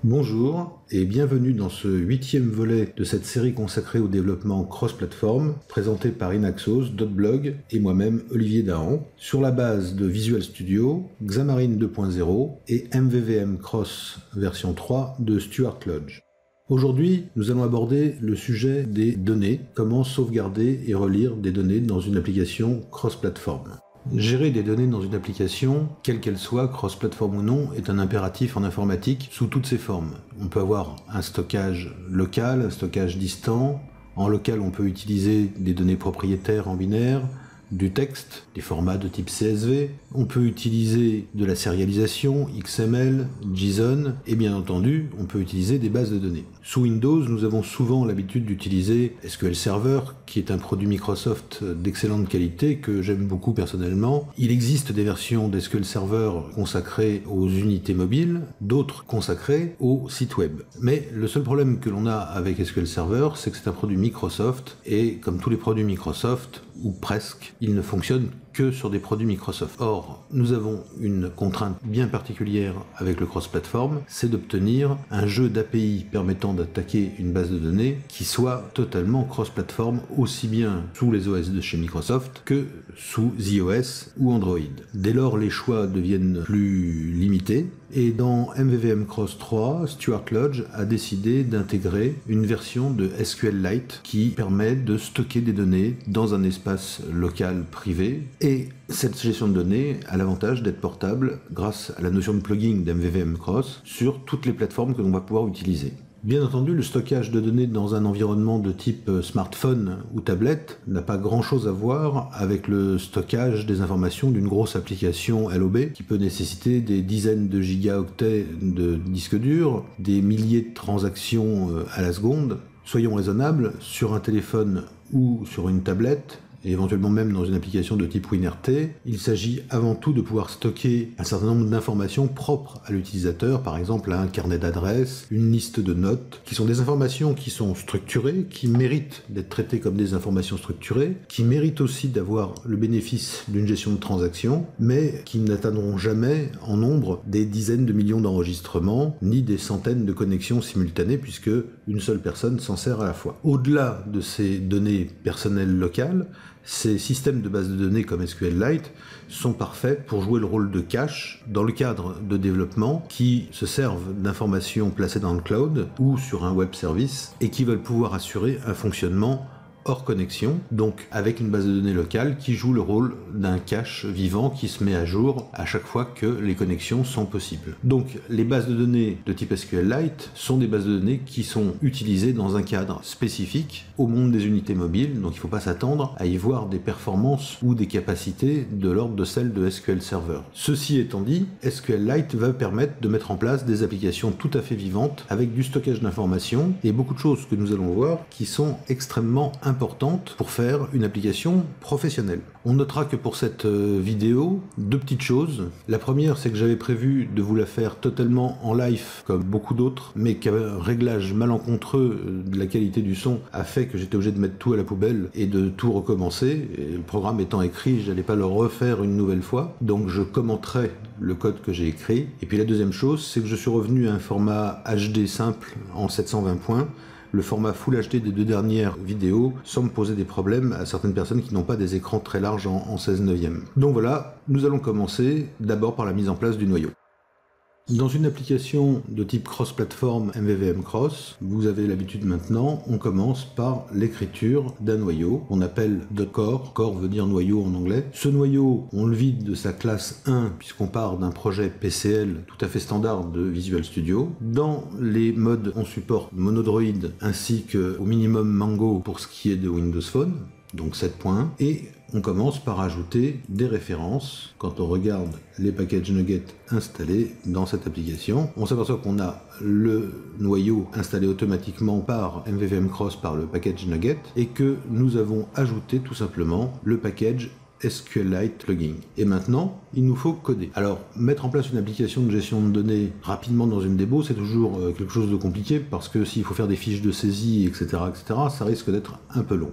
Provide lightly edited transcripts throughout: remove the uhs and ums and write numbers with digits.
Bonjour et bienvenue dans ce 8e volet de cette série consacrée au développement cross-platform présenté par Inaxos, Dotblog et moi-même Olivier Dahan sur la base de Visual Studio, Xamarin 2.0 et MVVM Cross version 3 de Stuart Lodge. Aujourd'hui, nous allons aborder le sujet des données, comment sauvegarder et relire des données dans une application cross-platform. Gérer des données dans une application, quelle qu'elle soit, cross-platform ou non, est un impératif en informatique sous toutes ses formes. On peut avoir un stockage local, un stockage distant. En local, on peut utiliser des données propriétaires en binaire, du texte, des formats de type CSV. On peut utiliser de la sérialisation, XML, JSON, et bien entendu, on peut utiliser des bases de données. Sous Windows, nous avons souvent l'habitude d'utiliser SQL Server, qui est un produit Microsoft d'excellente qualité, que j'aime beaucoup personnellement. Il existe des versions d'SQL Server consacrées aux unités mobiles, d'autres consacrées aux sites web. Mais le seul problème que l'on a avec SQL Server, c'est que c'est un produit Microsoft, et comme tous les produits Microsoft, ou presque, il ne fonctionne que sur des produits Microsoft. Or, nous avons une contrainte bien particulière avec le cross-platform, c'est d'obtenir un jeu d'API permettant d'attaquer une base de données qui soit totalement cross-platform, aussi bien sous les OS de chez Microsoft que sous iOS ou Android. Dès lors, les choix deviennent plus limités, et dans MVVM Cross 3, Stuart Lodge a décidé d'intégrer une version de SQLite qui permet de stocker des données dans un espace local privé. Et cette gestion de données a l'avantage d'être portable grâce à la notion de plugin d'MVVM Cross sur toutes les plateformes que l'on va pouvoir utiliser. Bien entendu, le stockage de données dans un environnement de type smartphone ou tablette n'a pas grand-chose à voir avec le stockage des informations d'une grosse application LOB qui peut nécessiter des dizaines de gigaoctets de disques durs, des milliers de transactions à la seconde. Soyons raisonnables, sur un téléphone ou sur une tablette, et éventuellement même dans une application de type WinRT, il s'agit avant tout de pouvoir stocker un certain nombre d'informations propres à l'utilisateur, par exemple un carnet d'adresses, une liste de notes, qui sont des informations qui sont structurées, qui méritent d'être traitées comme des informations structurées, qui méritent aussi d'avoir le bénéfice d'une gestion de transactions, mais qui n'atteindront jamais en nombre des dizaines de millions d'enregistrements, ni des centaines de connexions simultanées, puisque une seule personne s'en sert à la fois. Au-delà de ces données personnelles locales, ces systèmes de base de données comme SQLite sont parfaits pour jouer le rôle de cache dans le cadre de développement qui se servent d'informations placées dans le cloud ou sur un web service et qui veulent pouvoir assurer un fonctionnement hors connexion, donc avec une base de données locale qui joue le rôle d'un cache vivant qui se met à jour à chaque fois que les connexions sont possibles. Donc les bases de données de type SQLite sont des bases de données qui sont utilisées dans un cadre spécifique au monde des unités mobiles, donc il ne faut pas s'attendre à y voir des performances ou des capacités de l'ordre de celles de SQL Server. Ceci étant dit, SQLite va permettre de mettre en place des applications tout à fait vivantes avec du stockage d'informations et beaucoup de choses que nous allons voir qui sont extrêmement importante pour faire une application professionnelle. On notera que pour cette vidéo, deux petites choses. La première, c'est que j'avais prévu de vous la faire totalement en live, comme beaucoup d'autres, mais qu'un réglage malencontreux de la qualité du son a fait que j'étais obligé de mettre tout à la poubelle et de tout recommencer. Et le programme étant écrit, j'allais pas le refaire une nouvelle fois, donc je commenterai le code que j'ai écrit. Et puis la deuxième chose, c'est que je suis revenu à un format HD simple en 720 points. Le format Full HD des deux dernières vidéos semble poser des problèmes à certaines personnes qui n'ont pas des écrans très larges en 16/9. Donc voilà, nous allons commencer d'abord par la mise en place du noyau. Dans une application de type cross-platform MVVM Cross, vous avez l'habitude maintenant, on commence par l'écriture d'un noyau qu'on appelle .core. Core veut dire noyau en anglais. Ce noyau, on le vide de sa classe 1 puisqu'on part d'un projet PCL tout à fait standard de Visual Studio. Dans les modes, on supporte Monodroid ainsi qu'au minimum Mango pour ce qui est de Windows Phone, donc 7 points, et on commence par ajouter des références. Quand on regarde les packages NuGet installés dans cette application, on s'aperçoit qu'on a le noyau installé automatiquement par MVVM Cross par le package NuGet et que nous avons ajouté tout simplement le package SQLite plugin. Et maintenant, il nous faut coder. Alors, mettre en place une application de gestion de données rapidement dans une démo, c'est toujours quelque chose de compliqué parce que s'il faut faire des fiches de saisie, etc., ça risque d'être un peu long.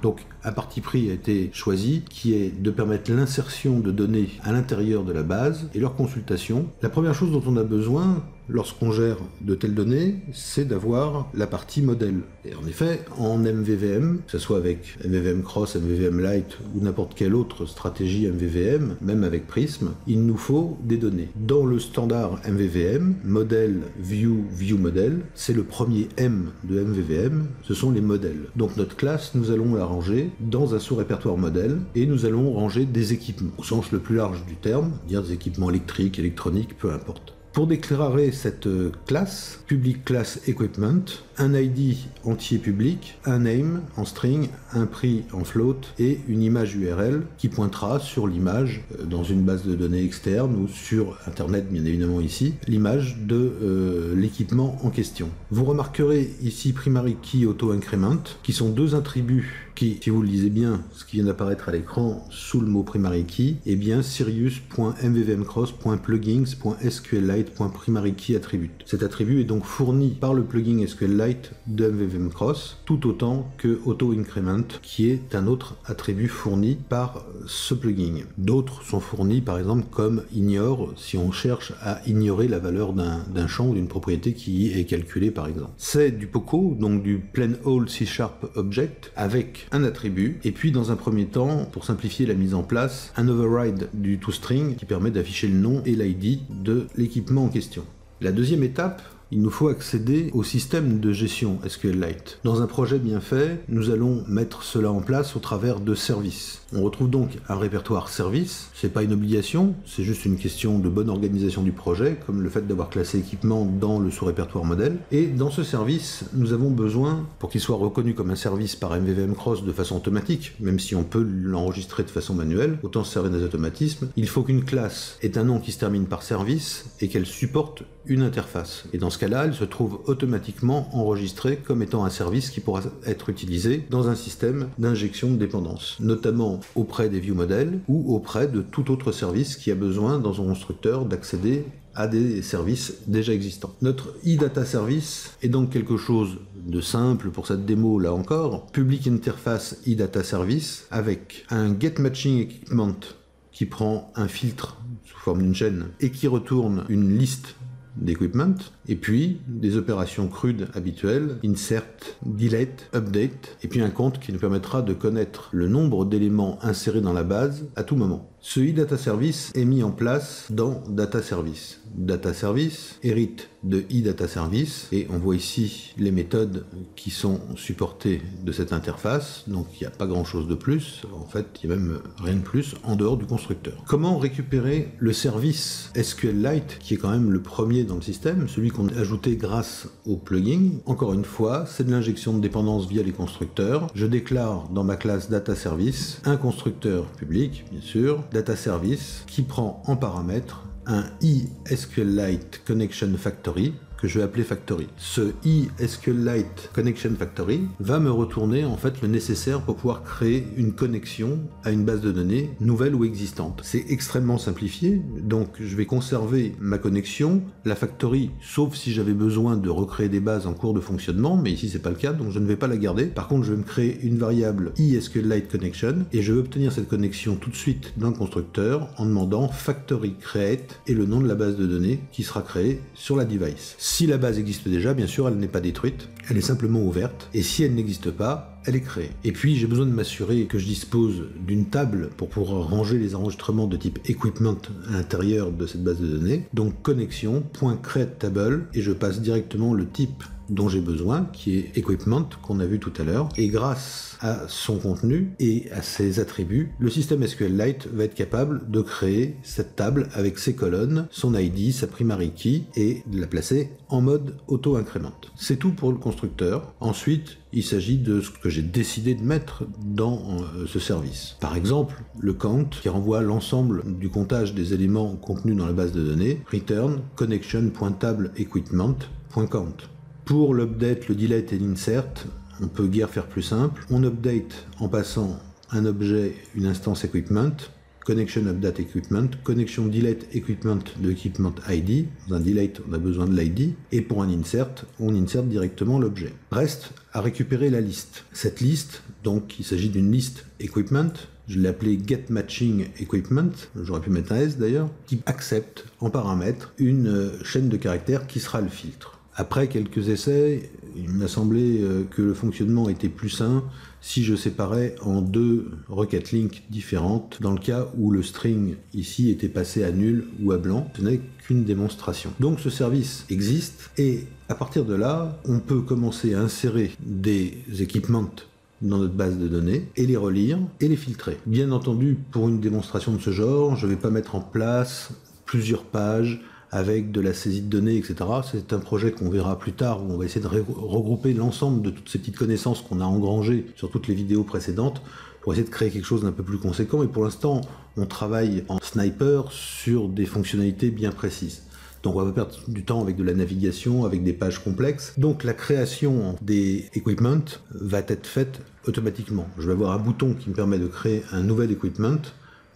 Donc un parti pris a été choisi qui est de permettre l'insertion de données à l'intérieur de la base et leur consultation. La première chose dont on a besoin lorsqu'on gère de telles données, c'est d'avoir la partie modèle. Et en effet, en MVVM, que ce soit avec MVVM Cross, MVVM Lite ou n'importe quelle autre stratégie MVVM, même avec Prism, il nous faut des données. Dans le standard MVVM, modèle, view, view model, c'est le premier M de MVVM, ce sont les modèles. Donc notre classe, nous allons la ranger dans un sous-répertoire modèle et nous allons ranger des équipements, au sens le plus large du terme, dire des équipements électriques, électroniques, peu importe. Pour déclarer cette classe, public class equipment, un ID entier public, un name en string, un prix en float et une image URL qui pointera sur l'image dans une base de données externe ou sur Internet bien évidemment ici, l'image de l'équipement en question. Vous remarquerez ici primary key auto increment qui sont deux attributs qui, si vous le lisez bien, ce qui vient d'apparaître à l'écran sous le mot primary key, est bien sirius.mvvmcross.plugins.sqlite.primary key attribute. Cet attribut est donc fourni par le plugin SQLite de MVVM Cross, tout autant que auto-increment, qui est un autre attribut fourni par ce plugin. D'autres sont fournis, par exemple, comme ignore, si on cherche à ignorer la valeur d'un champ ou d'une propriété qui est calculée, par exemple. C'est du POCO, donc du Plain Old C# Object, avec un attribut, et puis dans un premier temps, pour simplifier la mise en place, un override du toString qui permet d'afficher le nom et l'ID de l'équipement en question. La deuxième étape, il nous faut accéder au système de gestion SQLite. Dans un projet bien fait, nous allons mettre cela en place au travers de services. On retrouve donc un répertoire service, c'est pas une obligation, c'est juste une question de bonne organisation du projet, comme le fait d'avoir classé équipement dans le sous-répertoire modèle. Et dans ce service, nous avons besoin, pour qu'il soit reconnu comme un service par MVVM Cross de façon automatique, même si on peut l'enregistrer de façon manuelle, autant se servir des automatismes, il faut qu'une classe ait un nom qui se termine par service et qu'elle supporte une interface. Et dans ce cas-là, elle se trouve automatiquement enregistrée comme étant un service qui pourra être utilisé dans un système d'injection de dépendance, notamment auprès des ViewModels ou auprès de tout autre service qui a besoin dans son constructeur d'accéder à des services déjà existants. Notre eData Service est donc quelque chose de simple pour cette démo là encore, Public Interface eData Service avec un GetMatching Equipment qui prend un filtre sous forme d'une chaîne et qui retourne une liste d'equipment, et puis des opérations crudes habituelles, insert, delete, update, et puis un compte qui nous permettra de connaître le nombre d'éléments insérés dans la base à tout moment. Ce eData Service est mis en place dans Data Service. Data Service hérite de eData Service, et on voit ici les méthodes qui sont supportées de cette interface, donc il n'y a pas grand chose de plus, en fait il n'y a même rien de plus en dehors du constructeur. Comment récupérer le service SQLite, qui est quand même le premier dans le système, celui qu'on a ajouté grâce au plugin? Encore une fois, c'est de l'injection de dépendance via les constructeurs. Je déclare dans ma classe Data Service un constructeur public, bien sûr, Data Service, qui prend en paramètre un eSQLite Connection Factory que je vais appeler Factory. Ce eSQLite Connection Factory va me retourner en fait le nécessaire pour pouvoir créer une connexion à une base de données nouvelle ou existante. C'est extrêmement simplifié, donc je vais conserver ma connexion, la Factory, sauf si j'avais besoin de recréer des bases en cours de fonctionnement, mais ici c'est pas le cas, donc je ne vais pas la garder. Par contre, je vais me créer une variable eSQLite Connection et je vais obtenir cette connexion tout de suite dans le constructeur en demandant Factory Create et le nom de la base de données qui sera créée sur la device. Si la base existe déjà, bien sûr, elle n'est pas détruite, elle est simplement ouverte, et si elle n'existe pas, elle est créée. Et puis, j'ai besoin de m'assurer que je dispose d'une table pour pouvoir ranger les enregistrements de type equipment à l'intérieur de cette base de données. Donc, connexion.createTable, et je passe directement le type dont j'ai besoin, qui est equipment, qu'on a vu tout à l'heure, et grâce à son contenu et à ses attributs, le système SQLite va être capable de créer cette table avec ses colonnes, son ID, sa primary key, et de la placer en mode auto-increment. C'est tout pour le constructeur. Ensuite, il s'agit de ce que j'ai décidé de mettre dans ce service. Par exemple, le count, qui renvoie l'ensemble du comptage des éléments contenus dans la base de données, return connection.tableEquipment.count. Pour l'update, le delete et l'insert, on peut guère faire plus simple. On update en passant un objet, une instance equipment, connection update equipment, connection delete equipment de equipment ID. Dans un delete, on a besoin de l'ID. Et pour un insert, on insert directement l'objet. Reste à récupérer la liste. Cette liste, donc il s'agit d'une liste equipment, je l'ai appelée getMatchingEquipment, j'aurais pu mettre un S d'ailleurs, qui accepte en paramètre une chaîne de caractères qui sera le filtre. Après quelques essais, il m'a semblé que le fonctionnement était plus sain si je séparais en deux requêtes link différentes dans le cas où le string ici était passé à nul ou à blanc. Ce n'est qu'une démonstration. Donc ce service existe et à partir de là, on peut commencer à insérer des équipements dans notre base de données et les relire et les filtrer. Bien entendu, pour une démonstration de ce genre, je ne vais pas mettre en place plusieurs pages avec de la saisie de données, etc. C'est un projet qu'on verra plus tard, où on va essayer de regrouper l'ensemble de toutes ces petites connaissances qu'on a engrangées sur toutes les vidéos précédentes, pour essayer de créer quelque chose d'un peu plus conséquent. Et pour l'instant, on travaille en sniper sur des fonctionnalités bien précises. Donc on va pas perdre du temps avec de la navigation, avec des pages complexes. Donc la création des equipments va être faite automatiquement. Je vais avoir un bouton qui me permet de créer un nouvel equipment,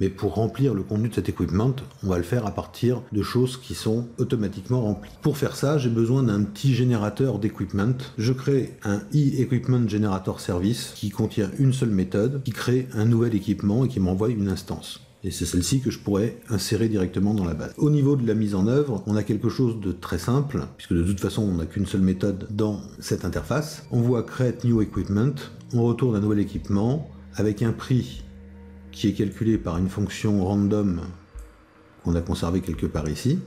mais pour remplir le contenu de cet equipment, on va le faire à partir de choses qui sont automatiquement remplies. Pour faire ça, j'ai besoin d'un petit générateur d'equipment. Je crée un eEquipmentGeneratorService qui contient une seule méthode, qui crée un nouvel équipement et qui m'envoie une instance. Et c'est celle-ci que je pourrais insérer directement dans la base. Au niveau de la mise en œuvre, on a quelque chose de très simple, puisque de toute façon on n'a qu'une seule méthode dans cette interface. On voit Create New Equipment, on retourne un nouvel équipement avec un prix qui est calculé par une fonction random qu'on a conservé quelque part ici,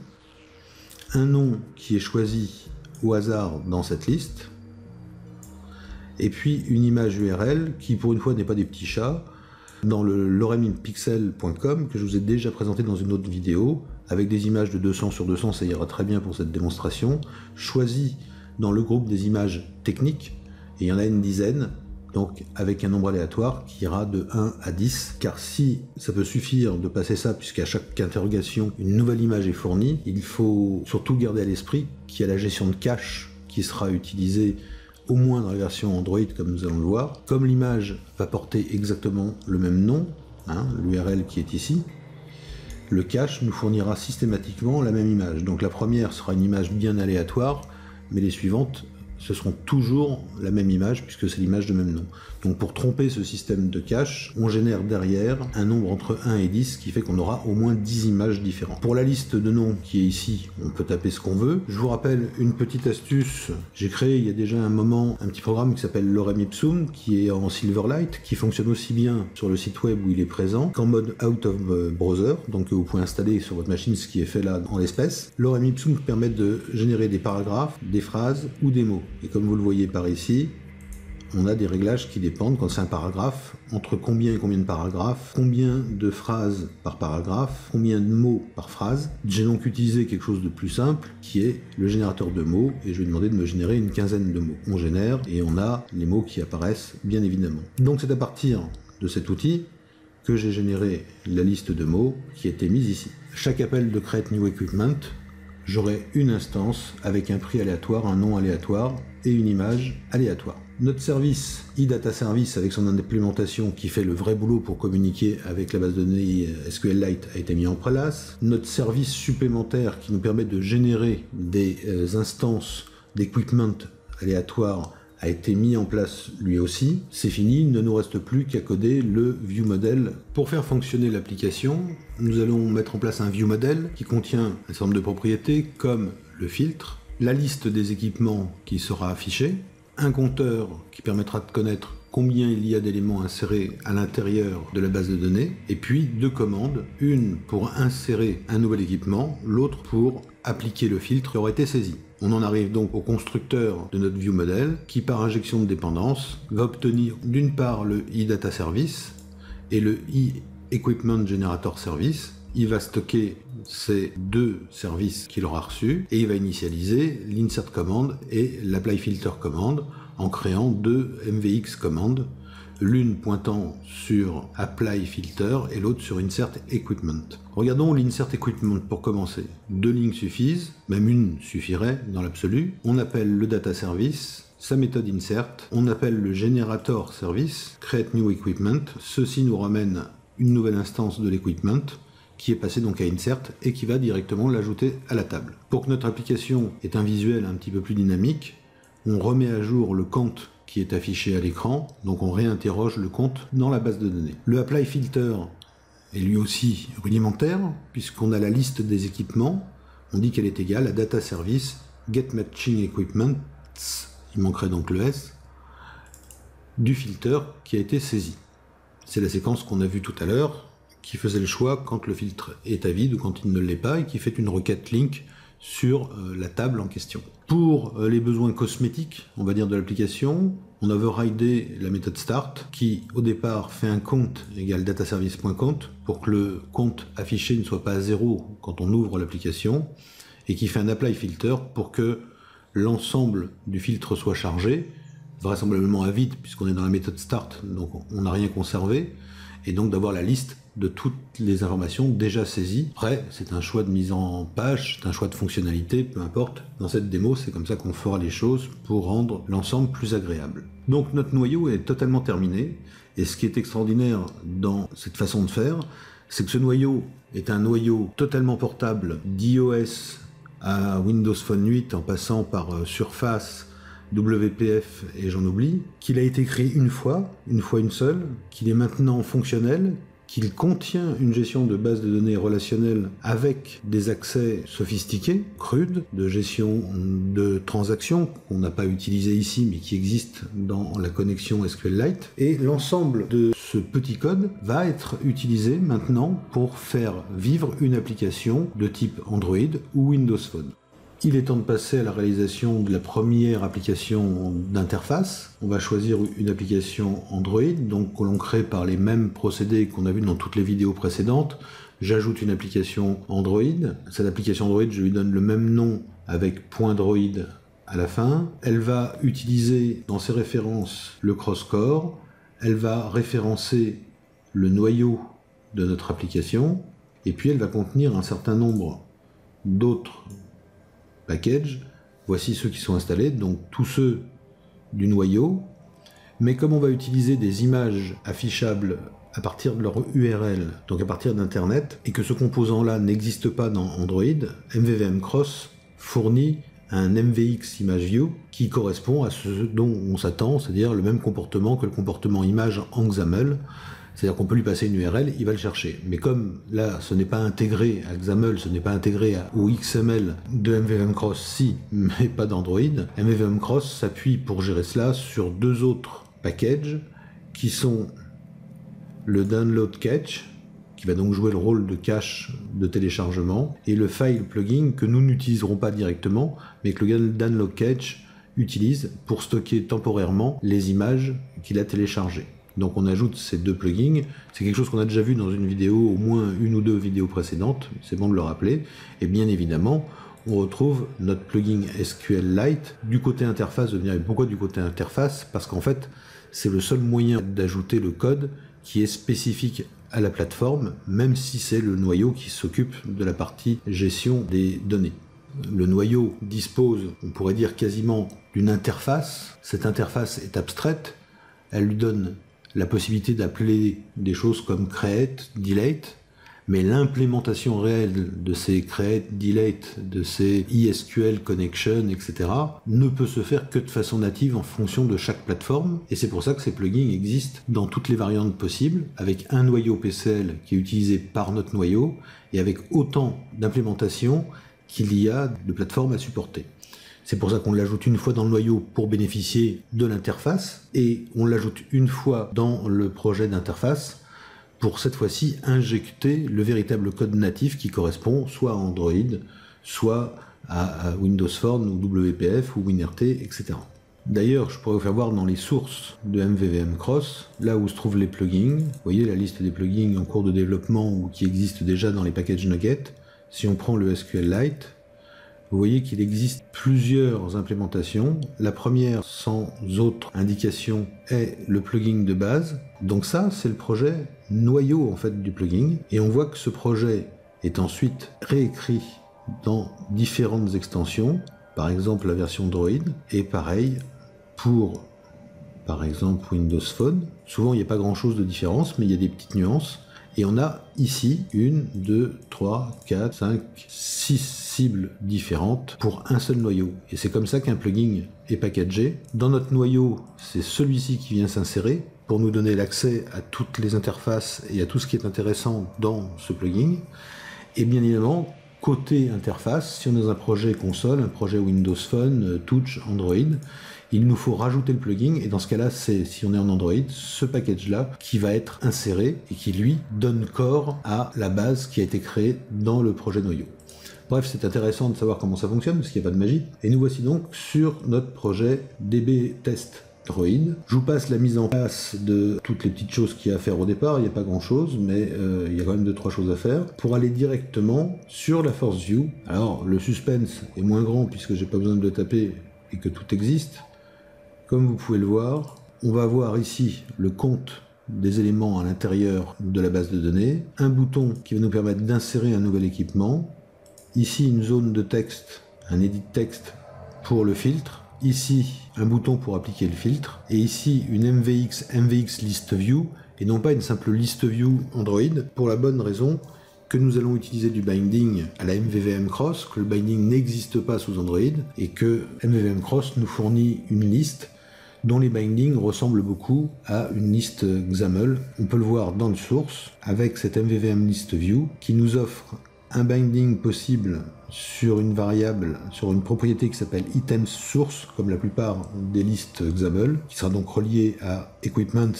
un nom qui est choisi au hasard dans cette liste, et puis une image URL qui pour une fois n'est pas des petits chats, dans le loreminpixel.com que je vous ai déjà présenté dans une autre vidéo, avec des images de 200 sur 200, ça ira très bien pour cette démonstration, choisi dans le groupe des images techniques, et il y en a une dizaine, donc avec un nombre aléatoire qui ira de 1 à 10, car si ça peut suffire de passer ça, puisqu'à chaque interrogation, une nouvelle image est fournie, il faut surtout garder à l'esprit qu'il y a la gestion de cache qui sera utilisée au moins dans la version Android, comme nous allons le voir. Comme l'image va porter exactement le même nom, l'URL qui est ici, le cache nous fournira systématiquement la même image. Donc la première sera une image bien aléatoire, mais les suivantes ce seront toujours la même image puisque c'est l'image de même nom. Donc pour tromper ce système de cache, on génère derrière un nombre entre 1 et 10 qui fait qu'on aura au moins 10 images différentes. Pour la liste de noms qui est ici, on peut taper ce qu'on veut. Je vous rappelle une petite astuce. J'ai créé il y a déjà un moment un petit programme qui s'appelle Lorem Ipsum qui est en Silverlight, qui fonctionne aussi bien sur le site web où il est présent qu'en mode out of browser, donc vous pouvez installer sur votre machine ce qui est fait là en l'espèce. Lorem Ipsum permet de générer des paragraphes, des phrases ou des mots. Et comme vous le voyez par ici, on a des réglages qui dépendent, quand c'est un paragraphe, entre combien et combien de paragraphes, combien de phrases par paragraphe, combien de mots par phrase. J'ai donc utilisé quelque chose de plus simple, qui est le générateur de mots, et je vais demander de me générer une quinzaine de mots. On génère, et on a les mots qui apparaissent, bien évidemment. Donc c'est à partir de cet outil que j'ai généré la liste de mots qui était mise ici. Chaque appel de Create New Equipment, j'aurai une instance avec un prix aléatoire, un nom aléatoire et une image aléatoire. Notre service, eDataService, avec son implémentation qui fait le vrai boulot pour communiquer avec la base de données SQLite, a été mis en place. Notre service supplémentaire qui nous permet de générer des instances d'equipment aléatoires a été mis en place lui aussi. C'est fini, il ne nous reste plus qu'à coder le ViewModel. Pour faire fonctionner l'application, nous allons mettre en place un ViewModel qui contient un certain nombre de propriétés comme le filtre, la liste des équipements qui sera affichée, un compteur qui permettra de connaître combien il y a d'éléments insérés à l'intérieur de la base de données, et puis deux commandes, une pour insérer un nouvel équipement, l'autre pour appliquer le filtre qui aurait été saisi. On en arrive donc au constructeur de notre ViewModel qui, par injection de dépendance, va obtenir d'une part le eDataService et le eEquipmentGeneratorService. Il va stocker ces deux services qu'il aura reçus et il va initialiser l'insert command et l'applyFilter command en créant deux MVX commandes, l'une pointant sur applyFilter et l'autre sur insertEquipment. Regardons l'insertEquipment pour commencer. Deux lignes suffisent, même une suffirait dans l'absolu. On appelle le data service, sa méthode insert, on appelle le generator service, create new equipment. Ceci nous ramène une nouvelle instance de l'equipment qui est passé donc à insert et qui va directement l'ajouter à la table. Pour que notre application ait un visuel un petit peu plus dynamique, on remet à jour le count qui est affiché à l'écran, donc on réinterroge le compte dans la base de données. Le apply filter est lui aussi rudimentaire, puisqu'on a la liste des équipements, on dit qu'elle est égale à data service get matching equipment, il manquerait donc le S, du filter qui a été saisi. C'est la séquence qu'on a vue tout à l'heure, qui faisait le choix quand le filtre est à vide ou quand il ne l'est pas, et qui fait une requête link sur la table en question. Pour les besoins cosmétiques, on va dire, de l'application, on a overridé la méthode start qui, au départ, fait un compte égale dataservice.count pour que le compte affiché ne soit pas à 0 quand on ouvre l'application, et qui fait un apply filter pour que l'ensemble du filtre soit chargé, vraisemblablement à vide puisqu'on est dans la méthode start, donc on n'a rien conservé, et donc d'avoir la liste de toutes les informations déjà saisies. Après, c'est un choix de mise en page, c'est un choix de fonctionnalité, peu importe. Dans cette démo, c'est comme ça qu'on fera les choses pour rendre l'ensemble plus agréable. Donc notre noyau est totalement terminé, et ce qui est extraordinaire dans cette façon de faire, c'est que ce noyau est un noyau totalement portable d'iOS à Windows Phone 8 en passant par Surface, WPF et j'en oublie, qu'il a été créé une fois une seule, qu'il est maintenant fonctionnel, qu'il contient une gestion de base de données relationnelle avec des accès sophistiqués, crudes, de gestion de transactions qu'on n'a pas utilisé ici mais qui existent dans la connexion SQLite. Et l'ensemble de ce petit code va être utilisé maintenant pour faire vivre une application de type Android ou Windows Phone. Il est temps de passer à la réalisation de la première application d'interface. On va choisir une application Android, donc que l'on crée par les mêmes procédés qu'on a vus dans toutes les vidéos précédentes. J'ajoute une application Android. Cette application Android, je lui donne le même nom avec .droid à la fin. Elle va utiliser dans ses références le cross-core. Elle va référencer le noyau de notre application. Et puis elle va contenir un certain nombre d'autres package, voici ceux qui sont installés, donc tous ceux du noyau, mais comme on va utiliser des images affichables à partir de leur URL, donc à partir d'Internet, et que ce composant-là n'existe pas dans Android, MVVM Cross fournit un MVX Image View qui correspond à ce dont on s'attend, c'est-à-dire le même comportement que le comportement image en XAML. C'est-à-dire qu'on peut lui passer une URL, il va le chercher. Mais comme là, ce n'est pas intégré à XAML, ce n'est pas intégré au XML de MVVM Cross, si, mais pas d'Android, MVVM Cross s'appuie pour gérer cela sur deux autres packages qui sont le Download Cache, qui va donc jouer le rôle de cache de téléchargement, et le File Plugin que nous n'utiliserons pas directement, mais que le Download Cache utilise pour stocker temporairement les images qu'il a téléchargées. Donc on ajoute ces deux plugins, c'est quelque chose qu'on a déjà vu dans une vidéo, au moins une ou deux vidéos précédentes, c'est bon de le rappeler, et bien évidemment, on retrouve notre plugin SQLite du côté interface. Vous allez me dire, pourquoi du côté interface? Parce qu'en fait, c'est le seul moyen d'ajouter le code qui est spécifique à la plateforme, même si c'est le noyau qui s'occupe de la partie gestion des données. Le noyau dispose, on pourrait dire quasiment, d'une interface. Cette interface est abstraite, elle lui donne la possibilité d'appeler des choses comme create, delete, mais l'implémentation réelle de ces create, delete, de ces ISQL connection, etc., ne peut se faire que de façon native en fonction de chaque plateforme, et c'est pour ça que ces plugins existent dans toutes les variantes possibles, avec un noyau PCL qui est utilisé par notre noyau, et avec autant d'implémentations qu'il y a de plateformes à supporter. C'est pour ça qu'on l'ajoute une fois dans le noyau pour bénéficier de l'interface, et on l'ajoute une fois dans le projet d'interface pour cette fois-ci injecter le véritable code natif qui correspond soit à Android, soit à Windows Phone ou WPF ou WinRT, etc. D'ailleurs, je pourrais vous faire voir dans les sources de MVVM Cross, là où se trouvent les plugins. Vous voyez la liste des plugins en cours de développement ou qui existent déjà dans les packages Nugget. Si on prend le SQLite, vous voyez qu'il existe plusieurs implémentations. La première, sans autre indication, est le plugin de base. Donc ça, c'est le projet noyau en fait du plugin. Et on voit que ce projet est ensuite réécrit dans différentes extensions. Par exemple, la version Android. Et pareil pour, par exemple, Windows Phone. Souvent, il n'y a pas grand-chose de différence, mais il y a des petites nuances. Et on a ici 1, 2, 3, 4, 5, 6 cibles différentes pour un seul noyau. Et c'est comme ça qu'un plugin est packagé. Dans notre noyau, c'est celui-ci qui vient s'insérer pour nous donner l'accès à toutes les interfaces et à tout ce qui est intéressant dans ce plugin. Et bien évidemment, côté interface, si on est dans un projet console, un projet Windows Phone, Touch, Android, il nous faut rajouter le plugin, et dans ce cas-là, c'est, si on est en Android, ce package-là qui va être inséré et qui, lui, donne corps à la base qui a été créée dans le projet noyau. Bref, c'est intéressant de savoir comment ça fonctionne, parce qu'il n'y a pas de magie. Et nous voici donc sur notre projet DB Test Droid. Je vous passe la mise en place de toutes les petites choses qu'il y a à faire au départ. Il n'y a pas grand-chose, mais il y a quand même 2-3 choses à faire. Pour aller directement sur la Force View. Alors, le suspense est moins grand, puisque j'ai pas besoin de le taper et que tout existe. Comme vous pouvez le voir, on va voir ici le compte des éléments à l'intérieur de la base de données, un bouton qui va nous permettre d'insérer un nouvel équipement, ici une zone de texte, un edit texte pour le filtre, ici un bouton pour appliquer le filtre, et ici une MVX List View, et non pas une simple List View Android, pour la bonne raison que nous allons utiliser du binding à la MVVM Cross, que le binding n'existe pas sous Android, et que MVVM Cross nous fournit une liste dont les bindings ressemblent beaucoup à une liste XAML. On peut le voir dans le source avec cette MVVM List View qui nous offre un binding possible sur une variable, sur une propriété qui s'appelle items source, comme la plupart des listes XAML, qui sera donc reliée à equipment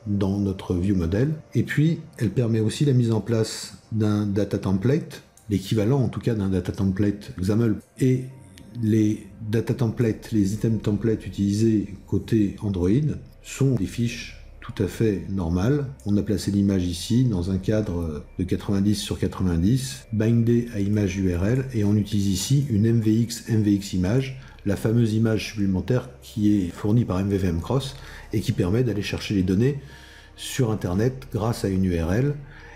dans notre view model. Et puis, elle permet aussi la mise en place d'un data template, l'équivalent en tout cas d'un data template XAML, et les data templates, les items templates utilisés côté Android sont des fiches tout à fait normales. On a placé l'image ici dans un cadre de 90 sur 90, bindé à image URL, et on utilise ici une MVX image, la fameuse image supplémentaire qui est fournie par MVVM Cross et qui permet d'aller chercher les données sur Internet grâce à une URL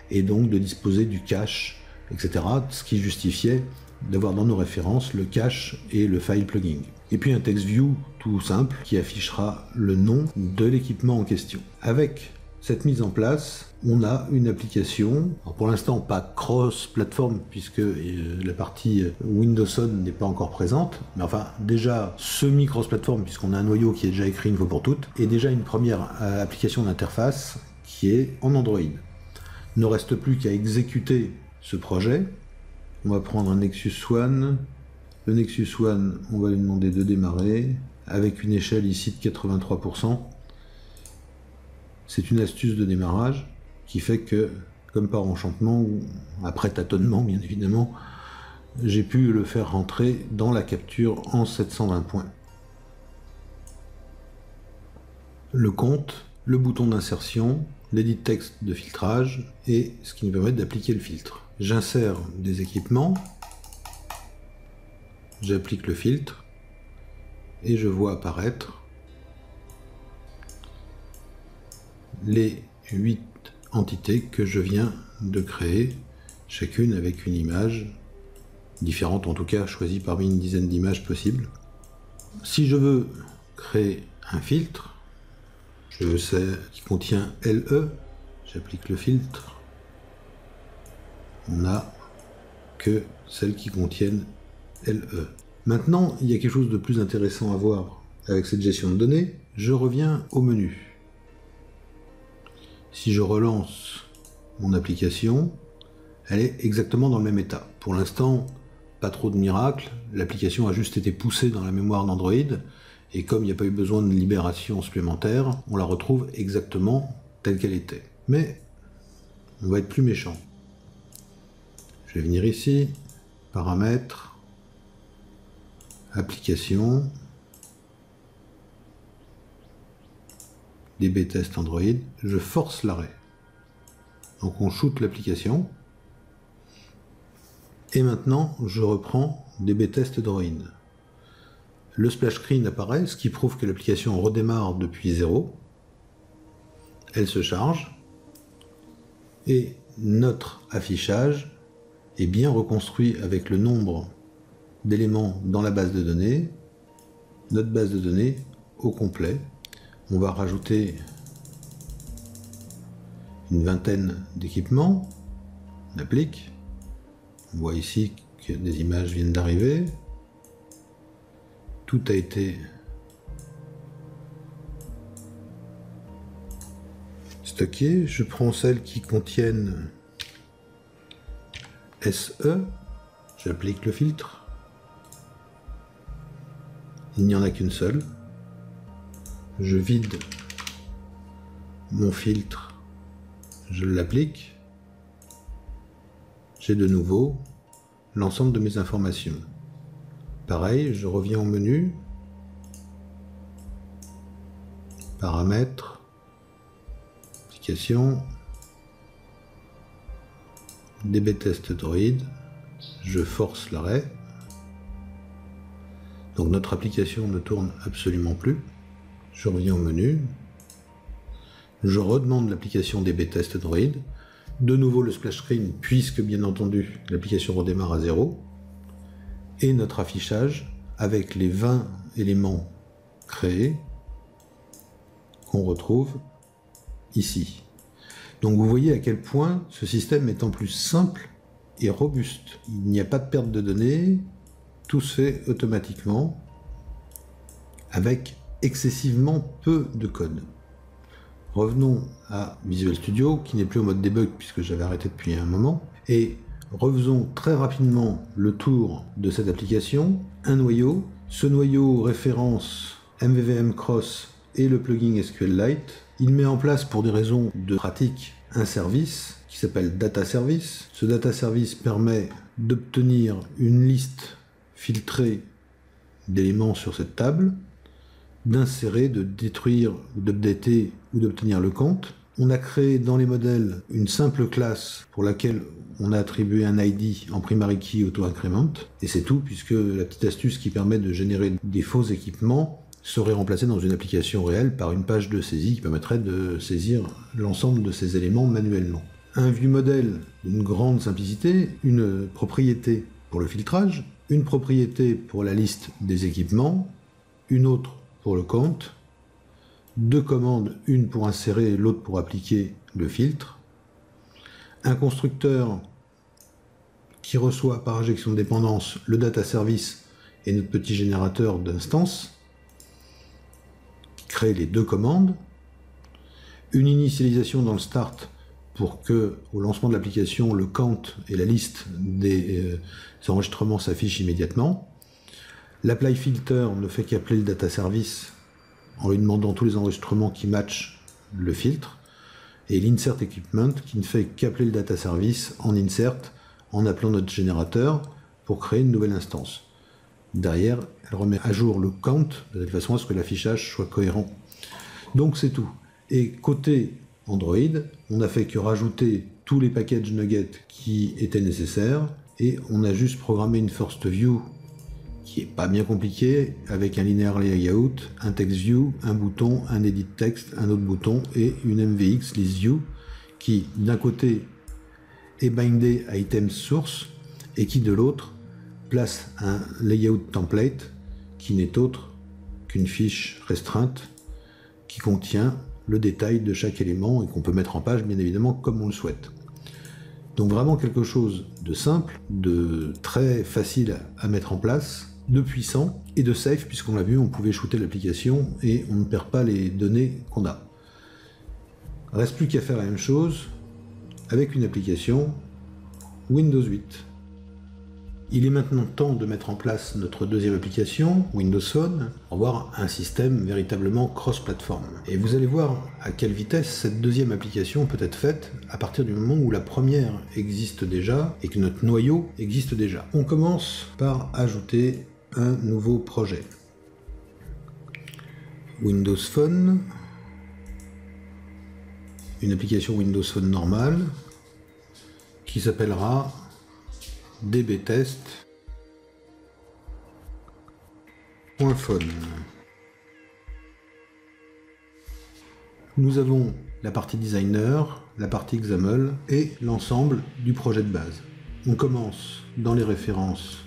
et donc de disposer du cache, etc. Ce qui justifiait d'avoir dans nos références le cache et le file plugin. Et puis un text view tout simple qui affichera le nom de l'équipement en question. Avec cette mise en place, on a une application, alors pour l'instant pas cross-platform puisque la partie Windows Phone n'est pas encore présente, mais enfin déjà semi-cross-platform puisqu'on a un noyau qui est déjà écrit une fois pour toutes, et déjà une première application d'interface qui est en Android. Il ne reste plus qu'à exécuter ce projet. On va prendre un Nexus One. Le Nexus One, on va lui demander de démarrer avec une échelle ici de 83%. C'est une astuce de démarrage qui fait que, comme par enchantement, ou après tâtonnement bien évidemment, j'ai pu le faire rentrer dans la capture en 720 points. Le compte, le bouton d'insertion, l'edit texte de filtrage et ce qui nous permet d'appliquer le filtre. J'insère des équipements, j'applique le filtre et je vois apparaître les 8 entités que je viens de créer, chacune avec une image différente, en tout cas choisie parmi une dizaine d'images possibles. Si je veux créer un filtre, je sais qui contient LE, j'applique le filtre. On n'a que celles qui contiennent LE. Maintenant, il y a quelque chose de plus intéressant à voir avec cette gestion de données. Je reviens au menu. Si je relance mon application, elle est exactement dans le même état. Pour l'instant, pas trop de miracles. L'application a juste été poussée dans la mémoire d'Android, et comme il n'y a pas eu besoin de libération supplémentaire, on la retrouve exactement telle qu'elle était. Mais on va être plus méchant. Je vais venir ici, paramètres, application, DB Test Android, je force l'arrêt. Donc on shoot l'application. Et maintenant, je reprends DB Test Droid. Le splash screen apparaît, ce qui prouve que l'application redémarre depuis 0. Elle se charge. Et notre affichage est bien reconstruit avec le nombre d'éléments dans la base de données, notre base de données au complet. On va rajouter une vingtaine d'équipements, on applique, on voit ici des images viennent d'arriver. Tout a été stocké. Je prends celles qui contiennent SE, j'applique le filtre. Il n'y en a qu'une seule. Je vide mon filtre, je l'applique. J'ai de nouveau l'ensemble de mes informations. Pareil, je reviens au menu, paramètres, application, DB test Droid, je force l'arrêt. Donc notre application ne tourne absolument plus. Je reviens au menu, je redemande l'application DB test Droid, de nouveau le splash screen puisque bien entendu l'application redémarre à 0, et notre affichage avec les 20 éléments créés qu'on retrouve ici. Donc vous voyez à quel point ce système est en plus simple et robuste. Il n'y a pas de perte de données, tout se fait automatiquement avec excessivement peu de code. Revenons à Visual Studio qui n'est plus au mode debug puisque j'avais arrêté depuis un moment, et refaisons très rapidement le tour de cette application. Un noyau, ce noyau référence MVVM Cross et le plugin SQLite. Il met en place pour des raisons de pratique un service qui s'appelle Data Service. Ce Data Service permet d'obtenir une liste filtrée d'éléments sur cette table, d'insérer, de détruire, d'updater ou d'obtenir le compte. On a créé dans les modèles une simple classe pour laquelle on a attribué un ID en primary key auto-increment, et c'est tout, puisque la petite astuce qui permet de générer des faux équipements serait remplacée dans une application réelle par une page de saisie qui permettrait de saisir l'ensemble de ces éléments manuellement. Un view modèle d'une grande simplicité, une propriété pour le filtrage, une propriété pour la liste des équipements, une autre pour le compte, deux commandes, une pour insérer, l'autre pour appliquer le filtre, un constructeur qui reçoit par injection de dépendance le data service et notre petit générateur d'instances, qui crée les deux commandes, une initialisation dans le start pour que, au lancement de l'application, le count et la liste des enregistrements s'affichent immédiatement. L'apply filter ne fait qu'appeler le data service en lui demandant tous les enregistrements qui matchent le filtre, et l'insert equipment qui ne fait qu'appeler le data service en insert en appelant notre générateur pour créer une nouvelle instance. Derrière, elle remet à jour le count de telle façon à ce que l'affichage soit cohérent. Donc c'est tout. Et côté Android, on n'a fait que rajouter tous les packages nuggets qui étaient nécessaires, et on a juste programmé une first view qui est pas bien compliqué, avec un linear layout, un text view, un bouton, un edit text, un autre bouton et une MVX list view qui d'un côté est bindé à item source et qui de l'autre place un layout template qui n'est autre qu'une fiche restreinte qui contient le détail de chaque élément et qu'on peut mettre en page bien évidemment comme on le souhaite. Donc vraiment quelque chose de simple, de très facile à mettre en place, de puissant et de safe, puisqu'on l'a vu, on pouvait shooter l'application et on ne perd pas les données qu'on a. Reste plus qu'à faire la même chose avec une application Windows 8. Il est maintenant temps de mettre en place notre deuxième application, Windows Phone, pour avoir un système véritablement cross-platform. Et vous allez voir à quelle vitesse cette deuxième application peut être faite à partir du moment où la première existe déjà et que notre noyau existe déjà. On commence par ajouter un nouveau projet. Windows Phone, une application Windows Phone normale qui s'appellera dbtest.phone. Nous avons la partie designer, la partie XAML et l'ensemble du projet de base. On commence dans les références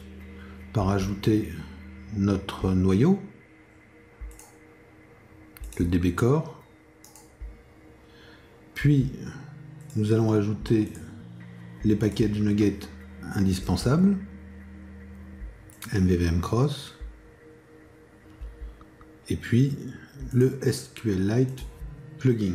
par ajouter notre noyau, le dbcore, puis nous allons ajouter les packages nuggets indispensables, MVVM Cross, et puis le SQLite plugin.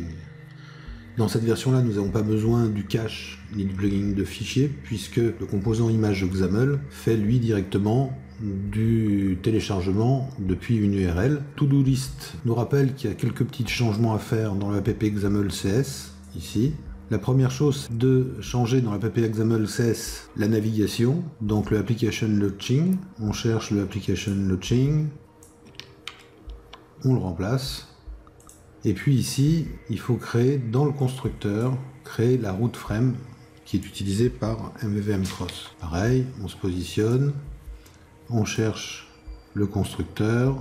Dans cette version-là, nous n'avons pas besoin du cache ni du plugin de fichiers, puisque le composant image de XAML fait lui directement du téléchargement depuis une URL. To-do list nous rappelle qu'il y a quelques petits changements à faire dans l'app XAML CS, ici. La première chose, c'est de changer dans l'app XAML CS la navigation, donc le application launching. On cherche le application launching, on le remplace. Et puis ici, il faut créer dans le constructeur, créer la route frame qui est utilisée par MVVM Cross. Pareil, on se positionne, on cherche le constructeur,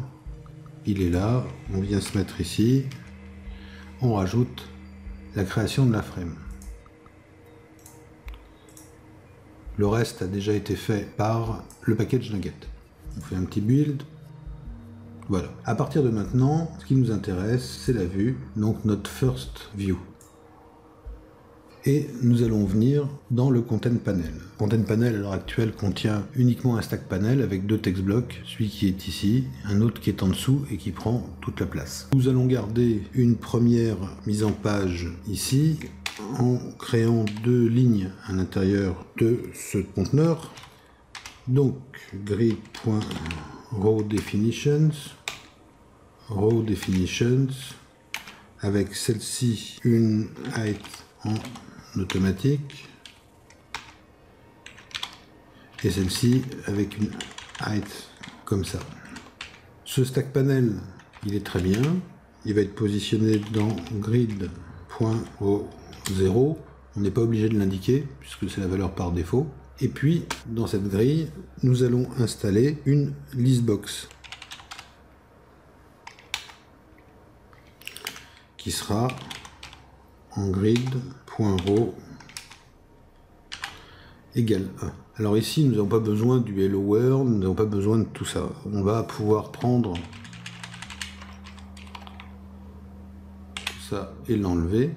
il est là, on vient se mettre ici, on rajoute la création de la frame. Le reste a déjà été fait par le package Nugget. On fait un petit build. Voilà. À partir de maintenant, ce qui nous intéresse, c'est la vue, donc notre first view. Et nous allons venir dans le Content Panel. Le Content Panel à l'heure actuelle contient uniquement un stack panel avec deux text blocks, celui qui est ici, un autre qui est en dessous et qui prend toute la place. Nous allons garder une première mise en page ici, en créant deux lignes à l'intérieur de ce conteneur. Donc grid.rowDefinitions, avec celle-ci une height en automatique et celle-ci avec une height comme ça. Ce stack panel, il est très bien, il va être positionné dans grid.row0, on n'est pas obligé de l'indiquer puisque c'est la valeur par défaut. Et puis dans cette grille, nous allons installer une listbox qui sera en grid.row égale 1. Alors ici, nous n'avons pas besoin du hello world, nous n'avons pas besoin de tout ça. On va pouvoir prendre ça et l'enlever.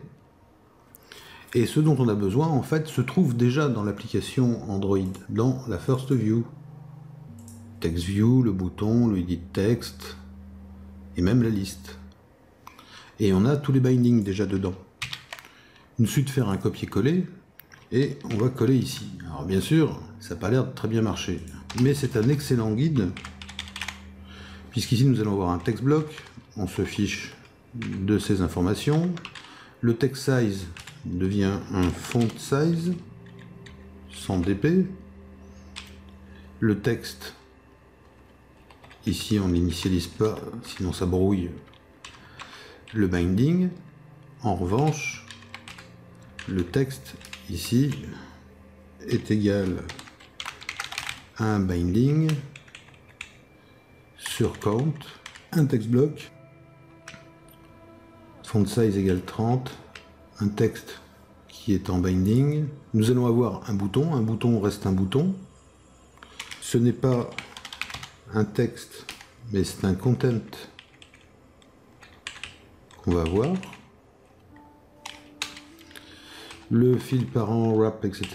Et ce dont on a besoin, en fait, se trouve déjà dans l'application Android, dans la First View. Text View, le bouton, le edit text, et même la liste. Et on a tous les bindings déjà dedans. Il nous suffit de faire un copier-coller, et on va coller ici. Alors bien sûr, ça n'a pas l'air de très bien marcher, mais c'est un excellent guide, puisqu'ici nous allons avoir un text block, on se fiche de ces informations, le text size devient un font size, sans dp, le texte, ici on n'initialise pas, sinon ça brouille le binding. En revanche, le texte ici est égal à un binding sur count, un text block, font size égale 30, un texte qui est en binding. Nous allons avoir un bouton reste un bouton. Ce n'est pas un texte, mais c'est un content qu'on va avoir. Le fil parent, wrap, etc.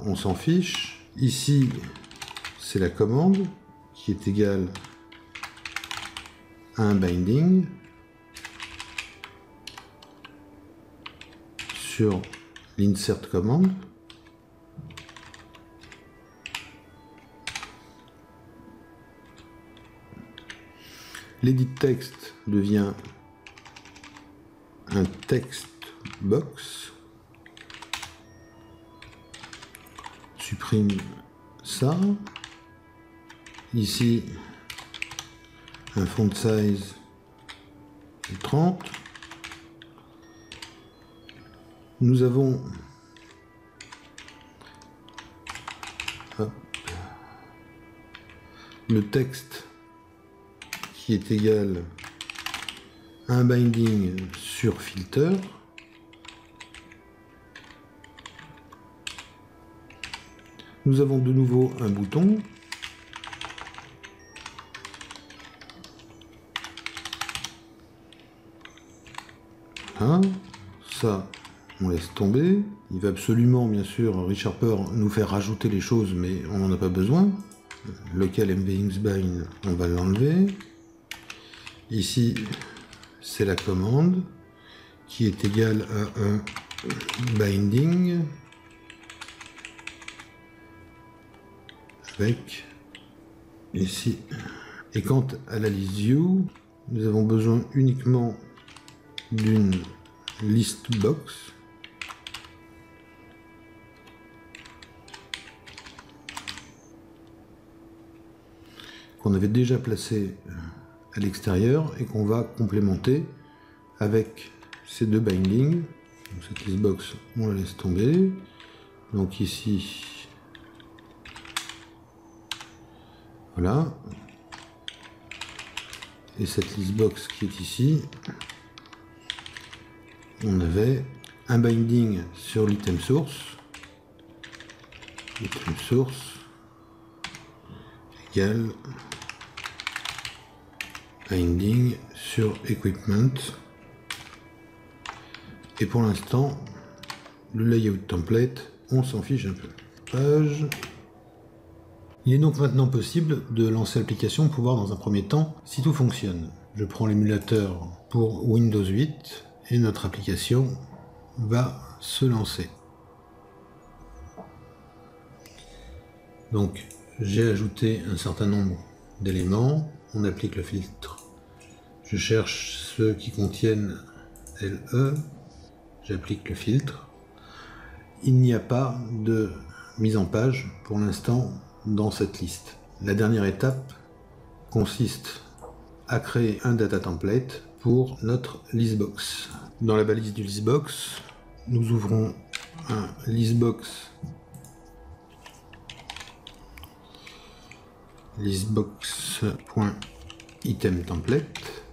on s'en fiche. Ici, c'est la commande qui est égale à un binding sur l'insert commande. L'edit text devient un text box. Supprime ça. Ici, un font size de 30. Nous avons le texte qui est égal à un binding sur filter. Nous avons de nouveau un bouton. Ça, on laisse tomber. Il va absolument, bien sûr, ReSharper nous faire rajouter les choses, mais on n'en a pas besoin. local mvxbind, on va l'enlever. Ici, c'est la commande qui est égale à un binding avec ici. Et quant à la list view, nous avons besoin uniquement d'une list box qu'on avait déjà placée à l'extérieur et qu'on va complémenter avec ces deux bindings. Donc cette list box, on la laisse tomber. Donc ici, voilà. Et cette list box qui est ici, on avait un binding sur l'item source. L'item source égale binding sur equipment. Et pour l'instant, le layout template, on s'en fiche un peu. Page. Il est donc maintenant possible de lancer l'application pour voir dans un premier temps si tout fonctionne. Je prends l'émulateur pour Windows 8 et notre application va se lancer. Donc j'ai ajouté un certain nombre d'éléments, on applique le filtre. Je cherche ceux qui contiennent LE, j'applique le filtre. Il n'y a pas de mise en page pour l'instant dans cette liste. La dernière étape consiste à créer un data template pour notre listbox. Dans la balise du listbox, nous ouvrons un listbox.itemTemplate.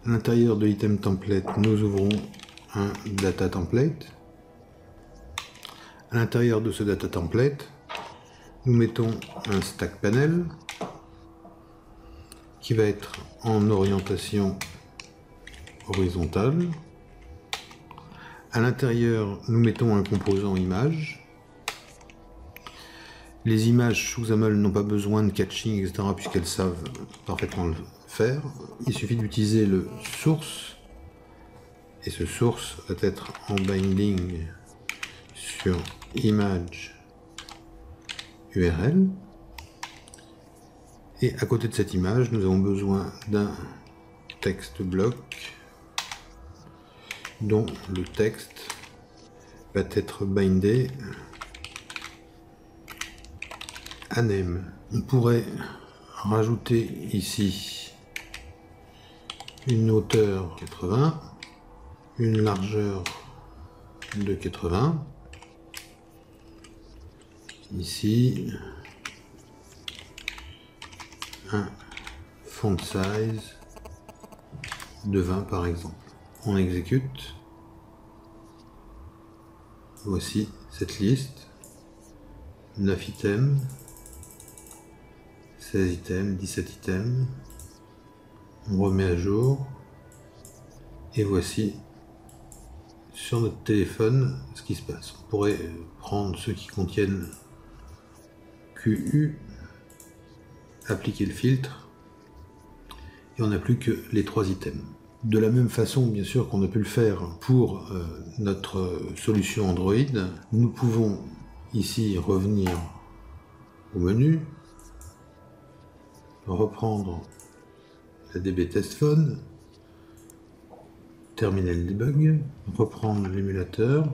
À l'intérieur de item template, nous ouvrons un data template. À l'intérieur de ce data template, nous mettons un stack panel qui va être en orientation horizontale. À l'intérieur, nous mettons un composant image. Les images sous XAML n'ont pas besoin de catching, etc., puisqu'elles savent parfaitement le faire. Il suffit d'utiliser le source, et ce source va être en binding sur image URL. Et à côté de cette image, nous avons besoin d'un texte bloc dont le texte va être bindé à name. On pourrait rajouter ici une hauteur 80, une largeur de 80, ici un font size de 20 par exemple. On exécute. Voici cette liste. 9 items, 16 items, 17 items. On remet à jour. Et voici sur notre téléphone ce qui se passe. On pourrait prendre ceux qui contiennent QU, appliquer le filtre, et on n'a plus que les 3 items. De la même façon, bien sûr, qu'on a pu le faire pour notre solution Android, nous pouvons ici revenir au menu, reprendre la DB Test Phone, terminer le debug, reprendre l'émulateur,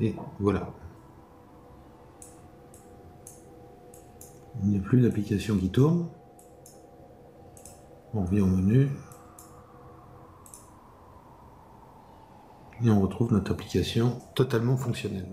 et voilà. Il n'y a plus d'application qui tourne. On revient au menu et on retrouve notre application totalement fonctionnelle.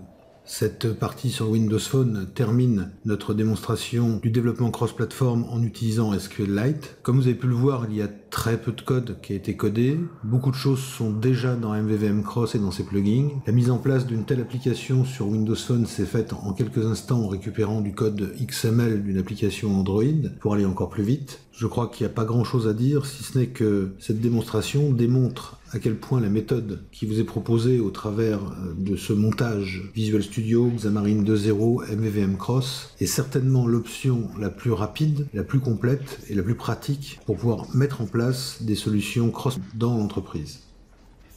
Cette partie sur Windows Phone termine notre démonstration du développement cross-platform en utilisant SQLite. Comme vous avez pu le voir, il y a très peu de code qui a été codé. Beaucoup de choses sont déjà dans MVVM Cross et dans ses plugins. La mise en place d'une telle application sur Windows Phone s'est faite en quelques instants en récupérant du code XML d'une application Android pour aller encore plus vite. Je crois qu'il n'y a pas grand chose à dire, si ce n'est que cette démonstration démontre à quel point la méthode qui vous est proposée au travers de ce montage Visual Studio, Xamarin 2.0, MVVM Cross est certainement l'option la plus rapide, la plus complète et la plus pratique pour pouvoir mettre en place des solutions cross dans l'entreprise.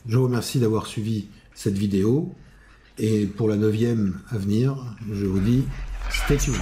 Je vous remercie d'avoir suivi cette vidéo et pour la 9e à venir, je vous dis stay tuned.